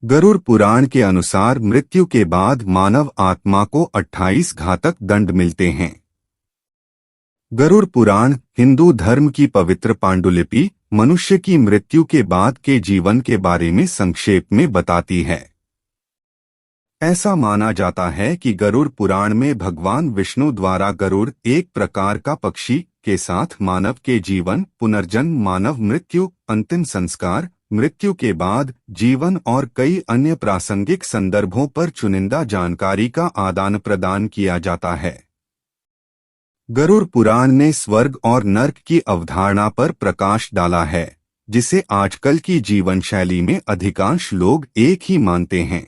गरुड़ पुराण के अनुसार मृत्यु के बाद मानव आत्मा को 28 घातक दंड मिलते हैं। गरुड़ पुराण हिंदू धर्म की पवित्र पांडुलिपि मनुष्य की मृत्यु के बाद के जीवन के बारे में संक्षेप में बताती है। ऐसा माना जाता है कि गरुड़ पुराण में भगवान विष्णु द्वारा गरुड़ एक प्रकार का पक्षी के साथ मानव के जीवन, पुनर्जन्म, मानव मृत्यु, अंतिम संस्कार, मृत्यु के बाद जीवन और कई अन्य प्रासंगिक संदर्भों पर चुनिंदा जानकारी का आदान प्रदान किया जाता है। गरुड़ पुराण ने स्वर्ग और नर्क की अवधारणा पर प्रकाश डाला है, जिसे आजकल की जीवन शैली में अधिकांश लोग एक ही मानते हैं।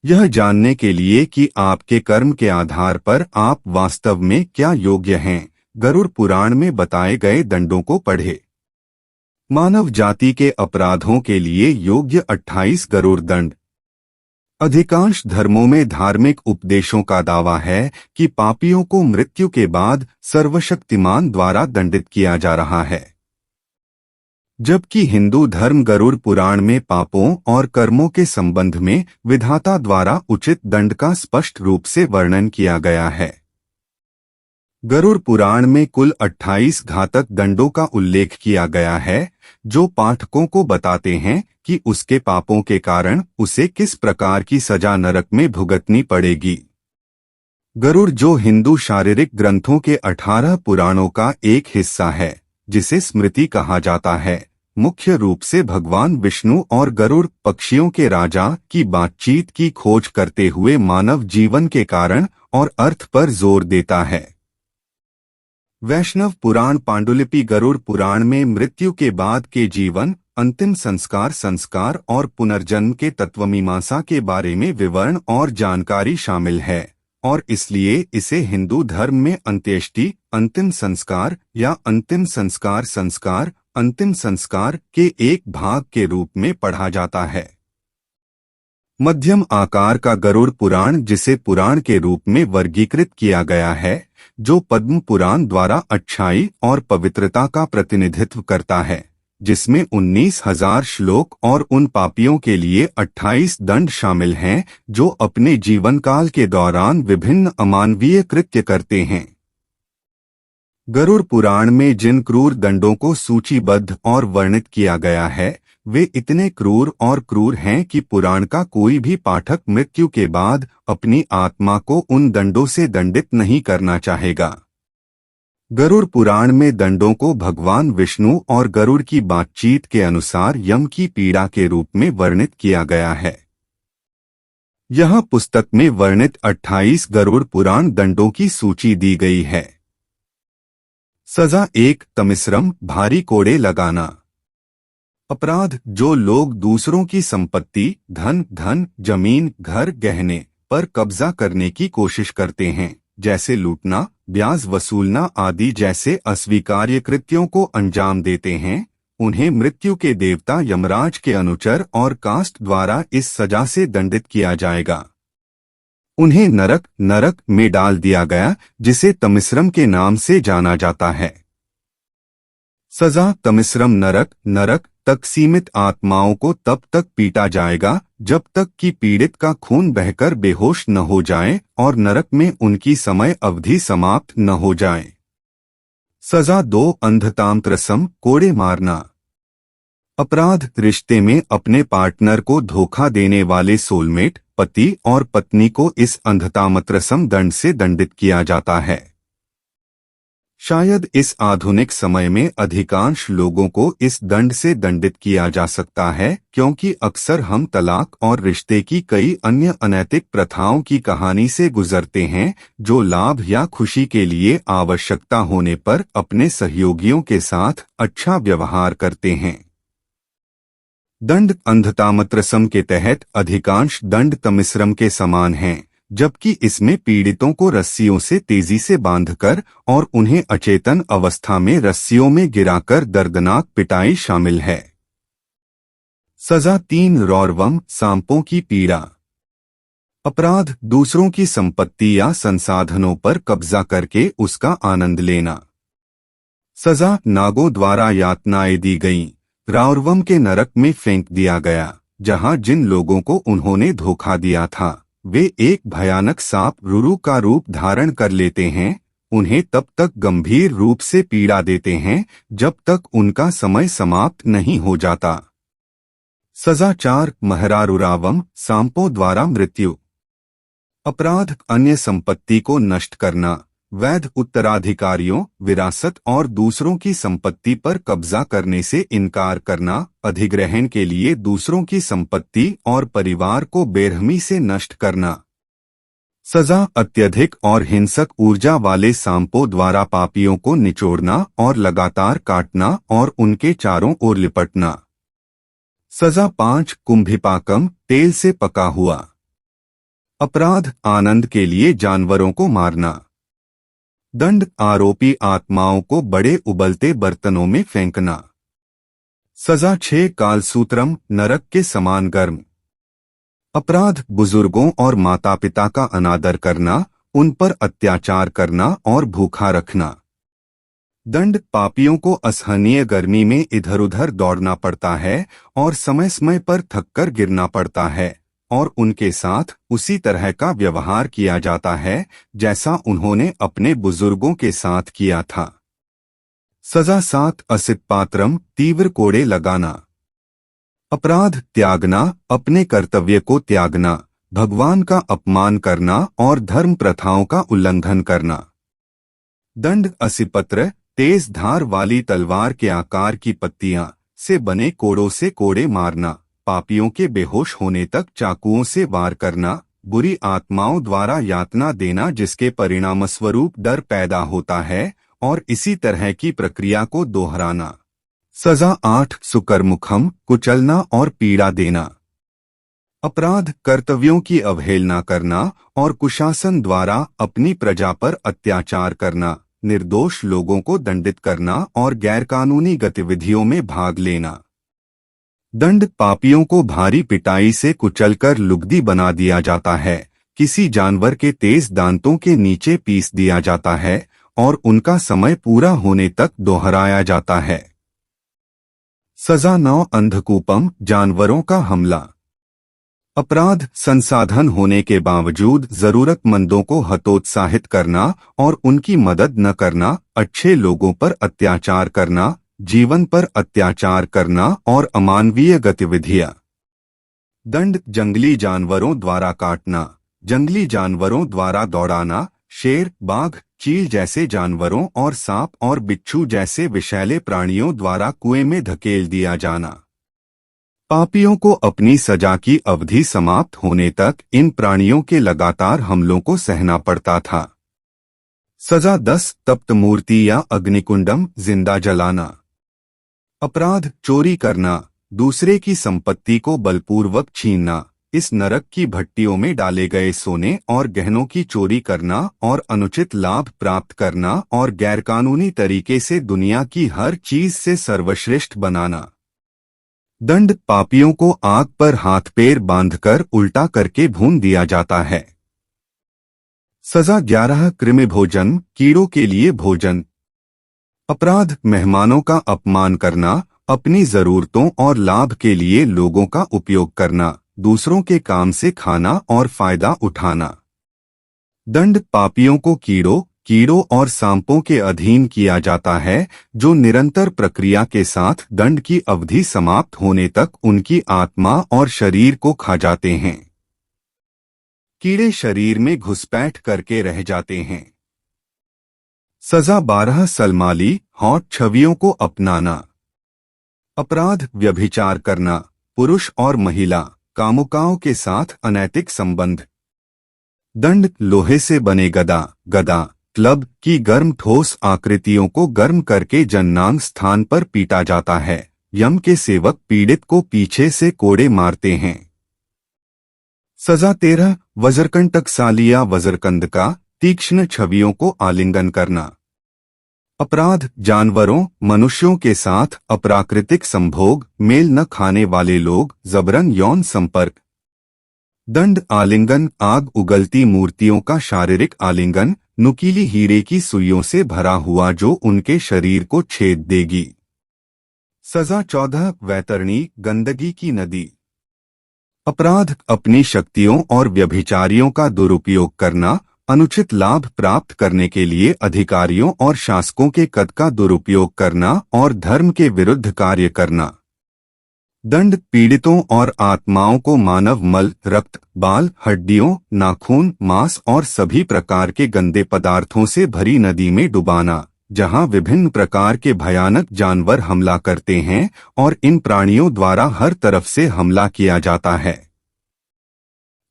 यह जानने के लिए कि आपके कर्म के आधार पर आप वास्तव में क्या योग्य हैं, गरुड़ पुराण में बताए गए दंडों को पढ़े। मानव जाति के अपराधों के लिए योग्य 28 गरुड़ दंड। अधिकांश धर्मों में धार्मिक उपदेशों का दावा है कि पापियों को मृत्यु के बाद सर्वशक्तिमान द्वारा दंडित किया जा रहा है, जबकि हिंदू धर्म गरुड़ पुराण में पापों और कर्मों के संबंध में विधाता द्वारा उचित दंड का स्पष्ट रूप से वर्णन किया गया है। गरुड़ पुराण में कुल 28 घातक दंडों का उल्लेख किया गया है, जो पाठकों को बताते हैं कि उसके पापों के कारण उसे किस प्रकार की सजा नरक में भुगतनी पड़ेगी। गरुड़ जो हिंदू शारीरिक ग्रंथों के 18 पुराणों का एक हिस्सा है, जिसे स्मृति कहा जाता है, मुख्य रूप से भगवान विष्णु और गरुड़ पक्षियों के राजा की बातचीत की खोज करते हुए मानव जीवन के कारण और अर्थ पर जोर देता है। वैष्णव पुराण पांडुलिपि गरुड़ पुराण में मृत्यु के बाद के जीवन, अंतिम संस्कार और पुनर्जन्म के तत्वमीमांसा के बारे में विवरण और जानकारी शामिल है, और इसलिए इसे हिंदू धर्म में अंत्येष्टि, अंतिम संस्कार या अंतिम संस्कार के एक भाग के रूप में पढ़ा जाता है। मध्यम आकार का गरुड़ पुराण, जिसे पुराण के रूप में वर्गीकृत किया गया है, जो पद्म पुराण द्वारा अच्छाई और पवित्रता का प्रतिनिधित्व करता है, जिसमें 19,000 श्लोक और उन पापियों के लिए 28 दंड शामिल हैं जो अपने जीवन काल के दौरान विभिन्न अमानवीय कृत्य करते हैं। गरुड़ पुराण में जिन क्रूर दंडों को सूचीबद्ध और वर्णित किया गया है, वे इतने क्रूर हैं कि पुराण का कोई भी पाठक मृत्यु के बाद अपनी आत्मा को उन दंडों से दंडित नहीं करना चाहेगा। गरुड़ पुराण में दंडों को भगवान विष्णु और गरुड़ की बातचीत के अनुसार यम की पीड़ा के रूप में वर्णित किया गया है। यह पुस्तक में वर्णित 28 गरुड़ पुराण दंडों की सूची दी गई है। सजा 1, तमिश्रम, भारी कोड़े लगाना। अपराध, जो लोग दूसरों की संपत्ति, धन, जमीन, घर, गहने पर कब्जा करने की कोशिश करते हैं, जैसे लूटना, ब्याज वसूलना आदि जैसे अस्वीकार्य कृत्यों को अंजाम देते हैं, उन्हें मृत्यु के देवता यमराज के अनुचर और कास्ट द्वारा इस सजा से दंडित किया जाएगा। उन्हें नरक में डाल दिया गया, जिसे तमिश्रम के नाम से जाना जाता है। सजा तमिश्रम नरक तक सीमित आत्माओं को तब तक पीटा जाएगा जब तक कि पीड़ित का खून बहकर बेहोश न हो जाए और नरक में उनकी समय अवधि समाप्त न हो जाए। सजा 2, अंधतांत्रसम, कोड़े मारना। अपराध, रिश्ते में अपने पार्टनर को धोखा देने वाले सोलमेट, पति और पत्नी को इस अंधतामत्रसम दंड से दंडित किया जाता है। शायद इस आधुनिक समय में अधिकांश लोगों को इस दंड से दंडित किया जा सकता है, क्योंकि अक्सर हम तलाक और रिश्ते की कई अन्य अनैतिक प्रथाओं की कहानी से गुजरते हैं, जो लाभ या खुशी के लिए आवश्यकता होने पर अपने सहयोगियों के साथ अच्छा व्यवहार करते हैं। दंड अंधतामत्रसम के तहत अधिकांश दंड तमिश्रम के समान हैं, जबकि इसमें पीड़ितों को रस्सियों से तेजी से बांधकर और उन्हें अचेतन अवस्था में रस्सियों में गिराकर दर्दनाक पिटाई शामिल है। सजा 3, रौरवम, सांपों की पीड़ा। अपराध, दूसरों की संपत्ति या संसाधनों पर कब्जा करके उसका आनंद लेना। सजा, नागों द्वारा यातनाएं दी गईं, राउरवम के नरक में फेंक दिया गया। जहां जिन लोगों को उन्होंने धोखा दिया था वे एक भयानक सांप रुरु का रूप धारण कर लेते हैं, उन्हें तब तक गंभीर रूप से पीड़ा देते हैं जब तक उनका समय समाप्त नहीं हो जाता। सजा 4 महरारुरावम, सांपों द्वारा मृत्यु। अपराध, अन्य संपत्ति को नष्ट करना, वैध उत्तराधिकारियों, विरासत और दूसरों की संपत्ति पर कब्जा करने से इनकार करना, अधिग्रहण के लिए दूसरों की संपत्ति और परिवार को बेरहमी से नष्ट करना। सजा, अत्यधिक और हिंसक ऊर्जा वाले सांपों द्वारा पापियों को निचोड़ना और लगातार काटना और उनके चारों ओर लिपटना। सजा 5 कुंभिपाकम, तेल से पका हुआ। अपराध, आनंद के लिए जानवरों को मारना। दंड, आरोपी आत्माओं को बड़े उबलते बर्तनों में फेंकना। सजा 6 कालसूत्रम, नरक के समान गर्म। अपराध, बुजुर्गों और माता पिता का अनादर करना, उन पर अत्याचार करना और भूखा रखना। दंड, पापियों को असहनीय गर्मी में इधर उधर दौड़ना पड़ता है और समय समय पर थककर गिरना पड़ता है और उनके साथ उसी तरह का व्यवहार किया जाता है जैसा उन्होंने अपने बुजुर्गों के साथ किया था। सजा 7 असितपात्रम, तीव्र कोड़े लगाना। अपराध, त्यागना, अपने कर्तव्य को त्यागना, भगवान का अपमान करना और धर्म प्रथाओं का उल्लंघन करना। दंड, असिपत्र, तेज धार वाली तलवार के आकार की पत्तियां से बने कोड़ों से कोड़े मारना, पापियों के बेहोश होने तक चाकुओं से वार करना, बुरी आत्माओं द्वारा यातना देना जिसके परिणामस्वरूप डर पैदा होता है और इसी तरह की प्रक्रिया को दोहराना। सजा 8 सुकरमुखम, कुचलना और पीड़ा देना। अपराध, कर्तव्यों की अवहेलना करना और कुशासन द्वारा अपनी प्रजा पर अत्याचार करना, निर्दोष लोगों को दंडित करना और गैरकानूनी गतिविधियों में भाग लेना। दंड, पापियों को भारी पिटाई से कुचलकर लुगदी बना दिया जाता है, किसी जानवर के तेज दांतों के नीचे पीस दिया जाता है और उनका समय पूरा होने तक दोहराया जाता है। सजा 9 अंधकूपम, जानवरों का हमला। अपराध, संसाधन होने के बावजूद जरूरतमंदों को हतोत्साहित करना और उनकी मदद न करना, अच्छे लोगों पर अत्याचार करना, जीवन पर अत्याचार करना और अमानवीय गतिविधियां। दंड, जंगली जानवरों द्वारा काटना, जंगली जानवरों द्वारा दौड़ाना, शेर, बाघ, चील जैसे जानवरों और सांप और बिच्छू जैसे विषैले प्राणियों द्वारा कुएं में धकेल दिया जाना। पापियों को अपनी सजा की अवधि समाप्त होने तक इन प्राणियों के लगातार हमलों को सहना पड़ता था। सजा 10 तप्त मूर्ति या अग्निकुंडम, जिंदा जलाना। अपराध, चोरी करना, दूसरे की संपत्ति को बलपूर्वक छीनना, इस नरक की भट्टियों में डाले गए सोने और गहनों की चोरी करना और अनुचित लाभ प्राप्त करना और गैरकानूनी तरीके से दुनिया की हर चीज से सर्वश्रेष्ठ बनाना। दंड, पापियों को आग पर हाथ पैर बांधकर उल्टा करके भून दिया जाता है। सजा 11 कृमि भोजन, कीड़ों के लिए भोजन। अपराध, मेहमानों का अपमान करना, अपनी जरूरतों और लाभ के लिए लोगों का उपयोग करना, दूसरों के काम से खाना और फायदा उठाना। दंड, पापियों को कीड़ों और सांपों के अधीन किया जाता है जो निरंतर प्रक्रिया के साथ दंड की अवधि समाप्त होने तक उनकी आत्मा और शरीर को खा जाते हैं। कीड़े शरीर में घुसपैठ करके रह जाते हैं। सजा 12 सलमाली, हॉट छवियों को अपनाना। अपराध, व्यभिचार करना, पुरुष और महिला कामुकाओं के साथ अनैतिक संबंध। दंड, लोहे से बने गदा क्लब की गर्म ठोस आकृतियों को गर्म करके जननांग स्थान पर पीटा जाता है। यम के सेवक पीड़ित को पीछे से कोड़े मारते हैं। सजा 13 वज्रकंटक सालिया, वज्रकंद का तीक्ष्ण छवियों को आलिंगन करना। अपराध, जानवरों, मनुष्यों के साथ अप्राकृतिक संभोग, मेल न खाने वाले लोग, जबरन यौन संपर्क। दंड, आलिंगन, आग उगलती मूर्तियों का शारीरिक आलिंगन, नुकीली हीरे की सुइयों से भरा हुआ जो उनके शरीर को छेद देगी। सजा 14 वैतरणी, गंदगी की नदी। अपराध अपनी शक्तियों और व्यभिचारियों का दुरुपयोग करना, अनुचित लाभ प्राप्त करने के लिए अधिकारियों और शासकों के कद का दुरुपयोग करना और धर्म के विरुद्ध कार्य करना। दंड पीड़ितों और आत्माओं को मानव मल, रक्त, बाल, हड्डियों, नाखून, मांस और सभी प्रकार के गंदे पदार्थों से भरी नदी में डुबाना, जहां विभिन्न प्रकार के भयानक जानवर हमला करते हैं और इन प्राणियों द्वारा हर तरफ से हमला किया जाता है।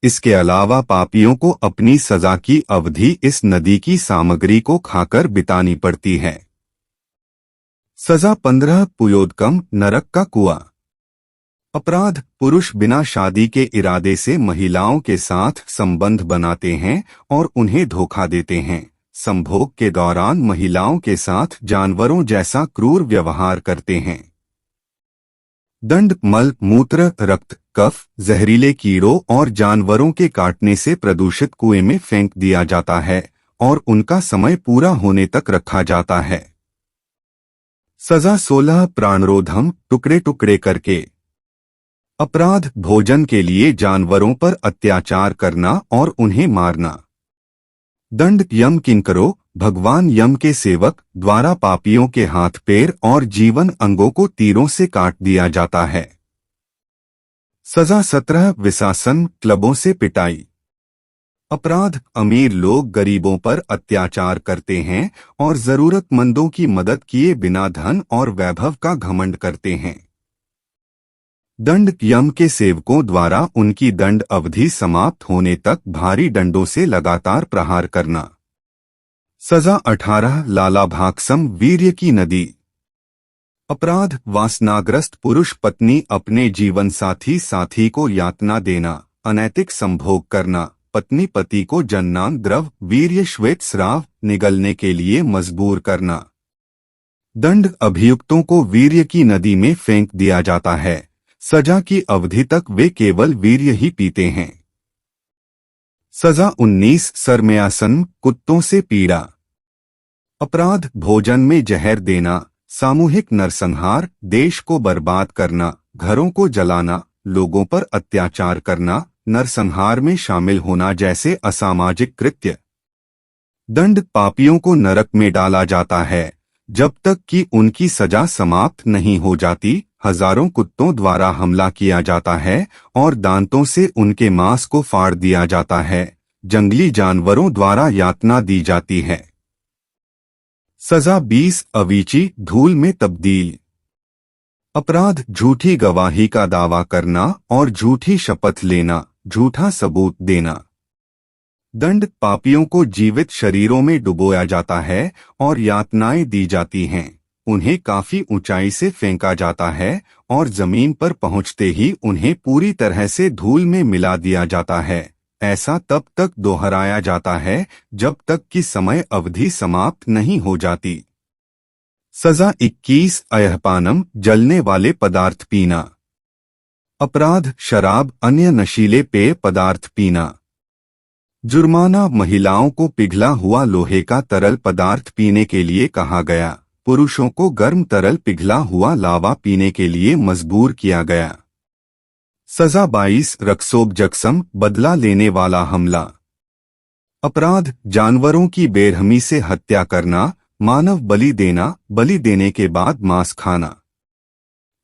इसके अलावा पापियों को अपनी सजा की अवधि इस नदी की सामग्री को खाकर बितानी पड़ती है। सजा 15 पुयोदकम, नरक का कुआं। अपराध पुरुष बिना शादी के इरादे से महिलाओं के साथ संबंध बनाते हैं और उन्हें धोखा देते हैं। संभोग के दौरान महिलाओं के साथ जानवरों जैसा क्रूर व्यवहार करते हैं। दंड मल, मूत्र, रक्त, कफ, जहरीले कीड़ों और जानवरों के काटने से प्रदूषित कुएं में फेंक दिया जाता है और उनका समय पूरा होने तक रखा जाता है। सजा 16 प्राणरोधम, टुकड़े टुकड़े करके। अपराध भोजन के लिए जानवरों पर अत्याचार करना और उन्हें मारना। दंड यम किंकरो, भगवान यम के सेवक द्वारा पापियों के हाथ पैर और जीवन अंगों को तीरों से काट दिया जाता है। सजा 17 विशासन, क्लबों से पिटाई। अपराध अमीर लोग गरीबों पर अत्याचार करते हैं और जरूरतमंदों की मदद किए बिना धन और वैभव का घमंड करते हैं। दंड यम के सेवकों द्वारा उनकी दंड अवधि समाप्त होने तक भारी डंडों से लगातार प्रहार करना। सजा 18 लालाभागसम, वीर्य की नदी। अपराध वासनाग्रस्त पुरुष पत्नी अपने जीवन साथी को यातना देना, अनैतिक संभोग करना, पत्नी पति को जननांग द्रव, वीर्य श्वेत स्राव निगलने के लिए मजबूर करना। दंड अभियुक्तों को वीर्य की नदी में फेंक दिया जाता है। सजा की अवधि तक वे केवल वीर्य ही पीते हैं। सजा 19 सरमयासन, कुत्तों से पीड़ा। अपराध भोजन में जहर देना, सामूहिक नरसंहार, देश को बर्बाद करना, घरों को जलाना, लोगों पर अत्याचार करना, नरसंहार में शामिल होना जैसे असामाजिक कृत्य। दंड पापियों को नरक में डाला जाता है जब तक कि उनकी सजा समाप्त नहीं हो जाती। हजारों कुत्तों द्वारा हमला किया जाता है और दांतों से उनके मांस को फाड़ दिया जाता है। जंगली जानवरों द्वारा यातना दी जाती है। सजा 20 अवीची, धूल में तब्दील। अपराध झूठी गवाही का दावा करना और झूठी शपथ लेना, झूठा सबूत देना। दंड पापियों को जीवित शरीरों में डुबोया जाता है और यातनाएं दी जाती हैं। उन्हें काफी ऊंचाई से फेंका जाता है और जमीन पर पहुंचते ही उन्हें पूरी तरह से धूल में मिला दिया जाता है। ऐसा तब तक दोहराया जाता है जब तक कि समय अवधि समाप्त नहीं हो जाती। सजा 21 अयहपानम, जलने वाले पदार्थ पीना। अपराध शराब, अन्य नशीले पेय पदार्थ पीना। जुर्माना महिलाओं को पिघला हुआ लोहे का तरल पदार्थ पीने के लिए कहा गया। पुरुषों को गर्म तरल पिघला हुआ लावा पीने के लिए मजबूर किया गया। सजा 22 रक्सोबजक्सम, बदला लेने वाला हमला। अपराध जानवरों की बेरहमी से हत्या करना, मानव बलि देना, बलि देने के बाद मांस खाना।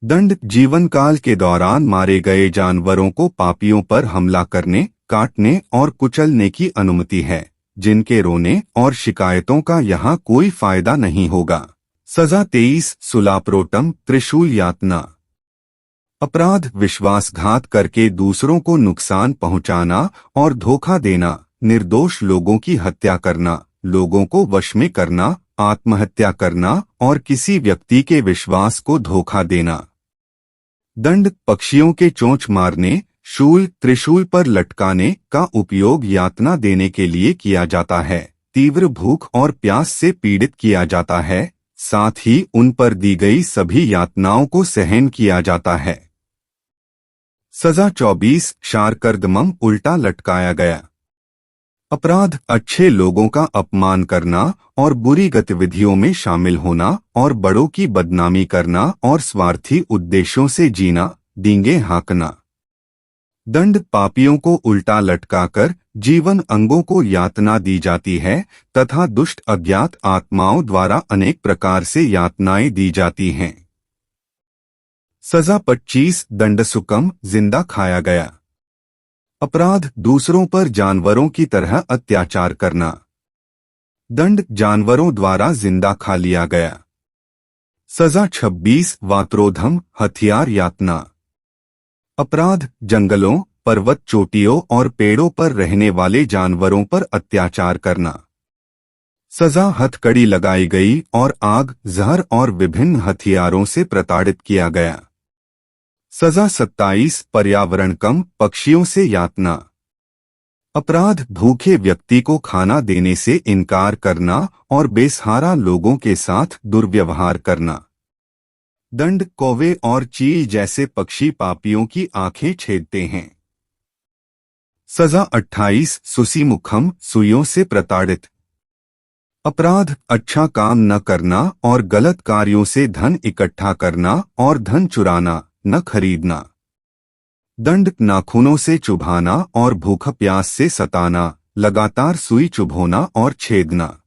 दंड जीवन काल के दौरान मारे गए जानवरों को पापियों पर हमला करने, काटने और कुचलने की अनुमति है, जिनके रोने और शिकायतों का यहाँ कोई फायदा नहीं होगा। सजा 23 सुलाप्रोटम, त्रिशूल यातना। अपराध विश्वासघात करके दूसरों को नुकसान पहुंचाना और धोखा देना, निर्दोष लोगों की हत्या करना, लोगों को वश में करना, आत्महत्या करना और किसी व्यक्ति के विश्वास को धोखा देना। दंड पक्षियों के चोंच मारने, शूल, त्रिशूल पर लटकाने का उपयोग यातना देने के लिए किया जाता है। तीव्र भूख और प्यास से पीड़ित किया जाता है, साथ ही उन पर दी गई सभी यातनाओं को सहन किया जाता है। सजा 24 शारकर्दमम, उल्टा लटकाया गया। अपराध अच्छे लोगों का अपमान करना और बुरी गतिविधियों में शामिल होना और बड़ों की बदनामी करना और स्वार्थी उद्देश्यों से जीना, डींगे हाँकना। दंड पापियों को उल्टा लटकाकर जीवन अंगों को यातना दी जाती है तथा दुष्ट अज्ञात आत्माओं द्वारा अनेक प्रकार से यातनाएं दी जाती हैं। सजा 25 दंड सुकम जिंदा खाया गया। अपराध दूसरों पर जानवरों की तरह अत्याचार करना। दंड जानवरों द्वारा जिंदा खा लिया गया। सजा 26 वात्रोधम हथियार यातना। अपराध जंगलों, पर्वत चोटियों और पेड़ों पर रहने वाले जानवरों पर अत्याचार करना। सजा हथकड़ी लगाई गई और आग, जहर और विभिन्न हथियारों से प्रताड़ित किया गया। सजा 27 पर्यावरण कम पक्षियों से यातना। अपराध भूखे व्यक्ति को खाना देने से इनकार करना और बेसहारा लोगों के साथ दुर्व्यवहार करना। दंड कौवे और चील जैसे पक्षी पापियों की आंखें छेदते हैं। सजा 28 सुसीमुखम सुइयों से प्रताड़ित। अपराध अच्छा काम न करना और गलत कार्यों से धन इकट्ठा करना और धन चुराना, न खरीदना। दंड नाखूनों से चुभाना और भूख प्यास से सताना, लगातार सुई चुभोना और छेदना।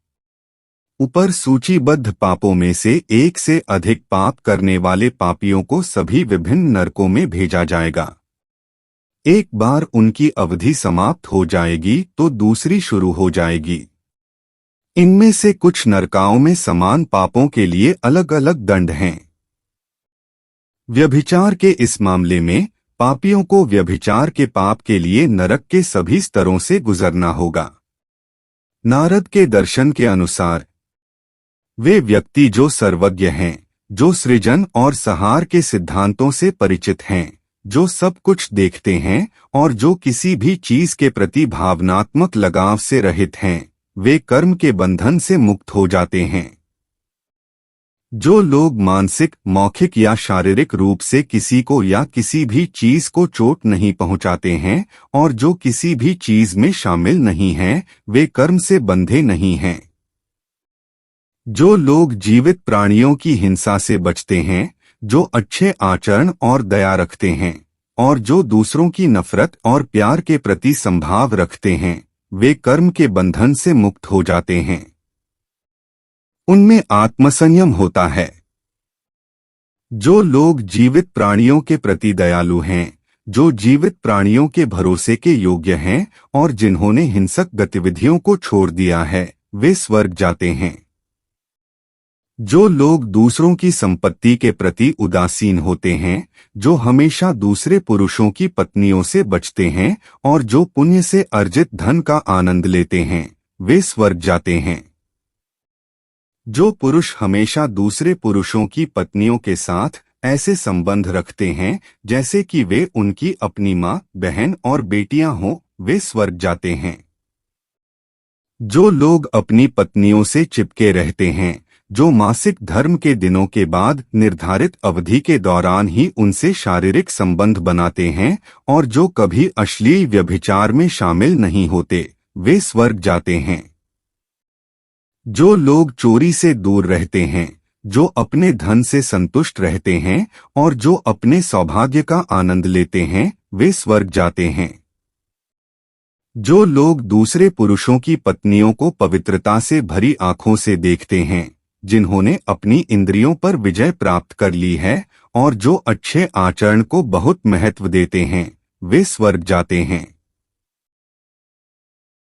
ऊपर सूचीबद्ध पापों में से एक से अधिक पाप करने वाले पापियों को सभी विभिन्न नरकों में भेजा जाएगा। एक बार उनकी अवधि समाप्त हो जाएगी तो दूसरी शुरू हो जाएगी। इनमें से कुछ नरकाओं में समान पापों के लिए अलग अलग दंड हैं। व्यभिचार के इस मामले में पापियों को व्यभिचार के पाप के लिए नरक के सभी स्तरों से गुजरना होगा। नारद के दर्शन के अनुसार वे व्यक्ति जो सर्वज्ञ हैं, जो सृजन और संहार के सिद्धांतों से परिचित हैं, जो सब कुछ देखते हैं और जो किसी भी चीज के प्रति भावनात्मक लगाव से रहित हैं, वे कर्म के बंधन से मुक्त हो जाते हैं। जो लोग मानसिक, मौखिक या शारीरिक रूप से किसी को या किसी भी चीज को चोट नहीं पहुंचाते हैं और जो किसी भी चीज में शामिल नहीं हैं, वे कर्म से बंधे नहीं हैं। जो लोग जीवित प्राणियों की हिंसा से बचते हैं, जो अच्छे आचरण और दया रखते हैं और जो दूसरों की नफरत और प्यार के प्रति संभाव रखते हैं, वे कर्म के बंधन से मुक्त हो जाते हैं। उनमें आत्मसंयम होता है। जो लोग जीवित प्राणियों के प्रति दयालु हैं, जो जीवित प्राणियों के भरोसे के योग्य हैं और जिन्होंने हिंसक गतिविधियों को छोड़ दिया है, वे स्वर्ग जाते हैं। जो लोग दूसरों की संपत्ति के प्रति उदासीन होते हैं, जो हमेशा दूसरे पुरुषों की पत्नियों से बचते हैं और जो पुण्य से अर्जित धन का आनंद लेते हैं, वे स्वर्ग जाते हैं। जो पुरुष हमेशा दूसरे पुरुषों की पत्नियों के साथ ऐसे संबंध रखते हैं जैसे कि वे उनकी अपनी माँ, बहन और बेटियां हों, वे स्वर्ग जाते हैं। जो लोग अपनी पत्नियों से चिपके रहते हैं, जो मासिक धर्म के दिनों के बाद निर्धारित अवधि के दौरान ही उनसे शारीरिक संबंध बनाते हैं और जो कभी अश्लील व्यभिचार में शामिल नहीं होते, वे स्वर्ग जाते हैं। जो लोग चोरी से दूर रहते हैं, जो अपने धन से संतुष्ट रहते हैं और जो अपने सौभाग्य का आनंद लेते हैं, वे स्वर्ग जाते हैं। जो लोग दूसरे पुरुषों की पत्नियों को पवित्रता से भरी आंखों से देखते हैं, जिन्होंने अपनी इंद्रियों पर विजय प्राप्त कर ली है और जो अच्छे आचरण को बहुत महत्व देते हैं, वे स्वर्ग जाते हैं।